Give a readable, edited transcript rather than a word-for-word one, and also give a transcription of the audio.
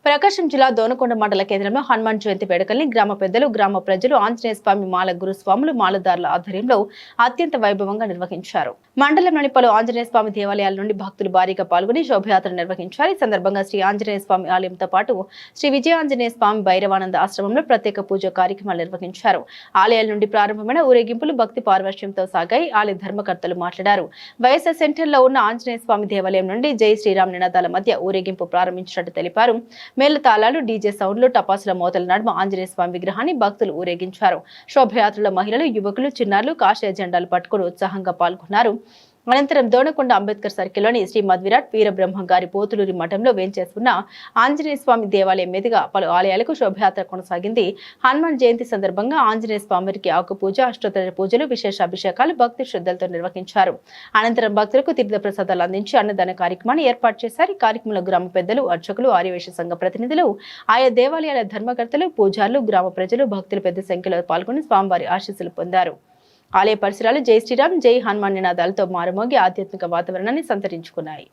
ప్రకాశం జిల్లా దోనకొండ మండల కేంద్రంలో హనుమాన్ జయంతి వేడుకల్ని గ్రామ పెద్దలు, గ్రామ ప్రజలు, ఆంజనేయ స్వామి మాల గురుస్వాములు, మాలదారుల ఆధ్వర్యంలో అత్యంత వైభవంగా నిర్వహించారు. మండలంలోని పలు ఆంజనేయ స్వామి దేవాలయాల నుండి భక్తులు భారీగా పాల్గొని శోభయాత్ర నిర్వహించారు. ఈ సందర్భంగా శ్రీ ఆంజనేయ స్వామి ఆలయంతో పాటు శ్రీ విజయాంజనేయ స్వామి భైరవానంద ఆశ్రమంలో ప్రత్యేక పూజ కార్యక్రమాలు నిర్వహించారు. ఆలయాల నుండి ప్రారంభమైన ఊరేగింపులు భక్తి పార్వశ్యంతో సాగాయి. ఆలయ ధర్మకర్తలు మాట్లాడారు. వైఎస్ఆర్ సెంటర్లో ఉన్న ఆంజనేయ స్వామి దేవాలయం నుండి జై శ్రీరామ్ నినాదాల మధ్య ఊరేగింపు ప్రారంభించినట్టు తెలిపారు. మేళ తాళాలు, డీజే సౌండ్లు, టపాసుల మోతల నడుమ ఆంజనేయ స్వామి విగ్రహాన్ని భక్తులు ఊరేగించారు. శోభయాత్రలో మహిళలు, యువకులు, చిన్నారులు కాషాయ జెండాలు పట్టుకుని ఉత్సాహంగా పాల్గొన్నారు. అనంతరం దోనకొండ అంబేద్కర్ సర్కిల్లోని శ్రీ మధ్విరాట్ వీరబ్రహ్మ గారి పోతులూరి మఠంలో వేంచేసుకున్న ఆంజనేయ స్వామి దేవాలయం మీదుగా పలు ఆలయాలకు శోభయాత్ర కొనసాగింది. హనుమాన్ జయంతి సందర్భంగా ఆంజనేయ స్వామికి ఆకు పూజ, అష్టోత్తర పూజలు, విశేష అభిషేకాలు భక్తి శ్రద్ధలతో నిర్వహించారు. అనంతరం భక్తులకు తీర్థ ప్రసాదాలు అందించి అన్నదాన కార్యక్రమాన్ని ఏర్పాటు చేశారు. ఈ కార్యక్రమంలో గ్రామ పెద్దలు, అర్చకులు, ఆర్యవైశ్య సంఘ ప్రతినిధులు, ఆయా దేవాలయాల ధర్మకర్తలు, పూజారులు, గ్రామ ప్రజలు, భక్తులు పెద్ద సంఖ్యలో పాల్గొని స్వామివారి ఆశీస్సులు పొందారు. ఆలయ పరిసరాలు జై శ్రీరామ్, జై హనుమాన్ నినాదాలతో మారుమోగి ఆధ్యాత్మిక వాతావరణాన్ని సంతరించుకున్నాయి.